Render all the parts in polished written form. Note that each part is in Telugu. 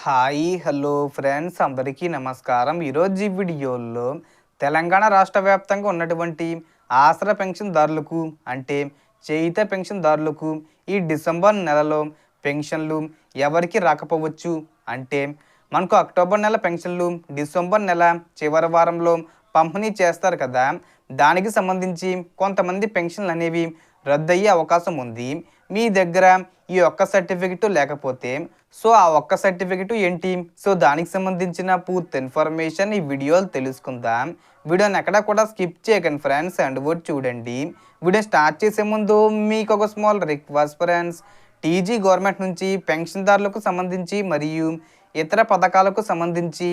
హాయ్ హలో ఫ్రెండ్స్ అందరికీ నమస్కారం. ఈరోజు ఈ వీడియోలో తెలంగాణ రాష్ట్ర వ్యాప్తంగా ఉన్నటువంటి ఆసరా పెన్షన్దారులకు అంటే చేయుత పెన్షన్దారులకు ఈ డిసెంబర్ నెలలో పెన్షన్లు ఎవరికి రాకపోవచ్చు. అంటే మనకు అక్టోబర్ నెల పెన్షన్లు డిసెంబర్ నెల చివరి వారంలో పంపిణీ చేస్తారు కదా, దానికి సంబంధించి కొంతమంది పెన్షన్లు అనేవి రద్దయ్యే అవకాశం ఉంది. మీ దగ్గర ఈ ఒక్క సర్టిఫికెట్ లేకపోతే ఆ ఒక్క సర్టిఫికెట్ ఏంటి, దానికి సంబంధించిన పూర్తి ఇన్ఫర్మేషన్ ఈ వీడియోలో తెలుసుకుందాం. వీడియోని ఎక్కడ కూడా స్కిప్ చేయకండి ఫ్రెండ్స్, అండ్ వర్డ్ చూడండి. వీడియో స్టార్ట్ చేసే ముందు మీకు ఒక small request friends, TG government నుంచి పెన్షన్దారులకు సంబంధించి మరియు ఇతర పథకాలకు సంబంధించి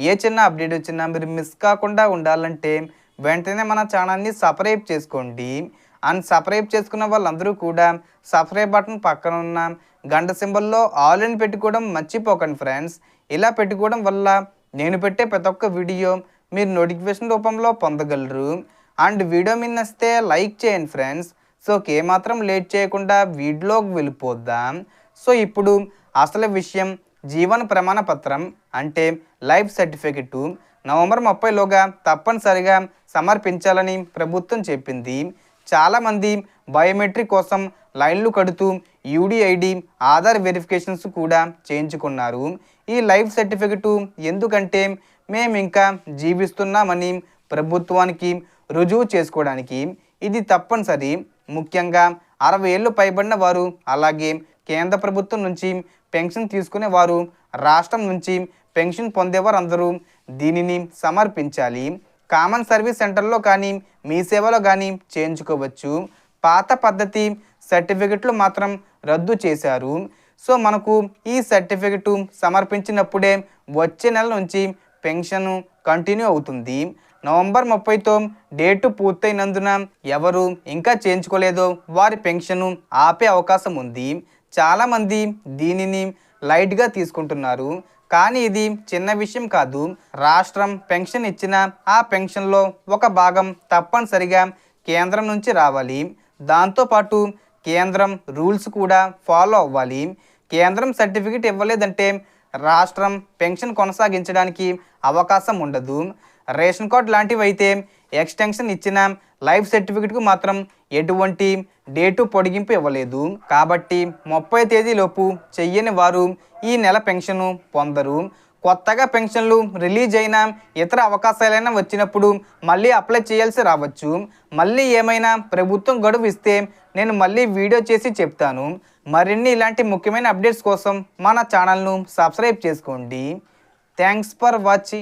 ఏ చిన్న అప్డేట్ వచ్చినా మీరు మిస్ కాకుండా ఉండాలంటే వెంటనే మన ఛానల్ని సబ్స్క్రైబ్ చేసుకోండి. అండ్ సబ్స్క్రైబ్ చేసుకున్న వాళ్ళందరూ కూడా సబ్స్క్రైబ్ బటన్ పక్కన ఉన్న గంట సింబల్లో ఆల్ అని పెట్టుకోవడం మర్చిపోకండి ఫ్రెండ్స్. ఇలా పెట్టుకోవడం వల్ల నేను పెట్టే ప్రతి ఒక్క వీడియో మీరు నోటిఫికేషన్ రూపంలో పొందగలరు. అండ్ వీడియో మీద నచ్చితే లైక్ చేయండి ఫ్రెండ్స్. ఏమాత్రం లేట్ చేయకుండా వీడియోకి వెళ్ళిపోద్దాం. ఇప్పుడు అసలు విషయం, జీవన ప్రమాణ పత్రం అంటే లైఫ్ సర్టిఫికెట్ నవంబర్ 30లోగా తప్పనిసరిగా సమర్పించాలని ప్రభుత్వం చెప్పింది. చాలామంది బయోమెట్రిక్ కోసం లైన్లు కడుతూ యూడిఐడి ఆధార్ వెరిఫికేషన్స్ కూడా చేయించుకున్నారు. ఈ లైఫ్ సర్టిఫికెట్ ఎందుకంటే మేము ఇంకా జీవిస్తున్నామని ప్రభుత్వానికి రుజువు చేసుకోవడానికి ఇది తప్పనిసరి. ముఖ్యంగా 60 ఏళ్ళు పైబడిన వారు, అలాగే కేంద్ర ప్రభుత్వం నుంచి పెన్షన్ తీసుకునే వారు, రాష్ట్రం నుంచి పెన్షన్ పొందేవారు అందరూ దీనిని సమర్పించాలి. కామన్ సర్వీస్ సెంటర్లో కానీ మీ సేవలో కానీ చేయించుకోవచ్చు. పాత పద్ధతి సర్టిఫికెట్లు మాత్రం రద్దు చేశారు. మనకు ఈ సర్టిఫికెట్ సమర్పించినప్పుడే వచ్చే నెల నుంచి పెన్షన్ కంటిన్యూ అవుతుంది. నవంబర్ 30తో డేటు పూర్తయినందున ఎవరు ఇంకా చేయించుకోలేదో వారి పెన్షన్ ఆపే అవకాశం ఉంది. చాలామంది దీనిని లైట్గా తీసుకుంటున్నారు, కానీ ఇది చిన్న విషయం కాదు. రాష్ట్రం పెన్షన్ ఇచ్చిన ఆ పెన్షన్లో ఒక భాగం తప్పనిసరిగా కేంద్రం నుంచి రావాలి. దాంతోపాటు కేంద్రం రూల్స్ కూడా ఫాలో అవ్వాలి. కేంద్రం సర్టిఫికెట్ ఇవ్వలేదంటే రాష్ట్రం పెన్షన్ కొనసాగించడానికి అవకాశం ఉండదు. రేషన్ కార్డు లాంటివి అయితే ఎక్స్టెన్షన్ ఇచ్చిన లైఫ్ సర్టిఫికెట్కు మాత్రం ఎటువంటి డేటు పొడిగింపు ఇవ్వలేదు. కాబట్టి 30 తేదీలోపు చెయ్యని వారు ఈ నెల పెన్షను పొందరు. కొత్తగా పెన్షన్లు రిలీజ్ అయినా ఇతర అవకాశాలైనా వచ్చినప్పుడు మళ్ళీ అప్లై చేయాల్సి రావచ్చు. మళ్ళీ ఏమైనా ప్రభుత్వం గడువు ఇస్తే నేను మళ్ళీ వీడియో చేసి చెప్తాను. మరిన్ని ఇలాంటి ముఖ్యమైన అప్డేట్స్ కోసం మన ఛానల్ను సబ్స్క్రైబ్ చేసుకోండి. Thanks for watching.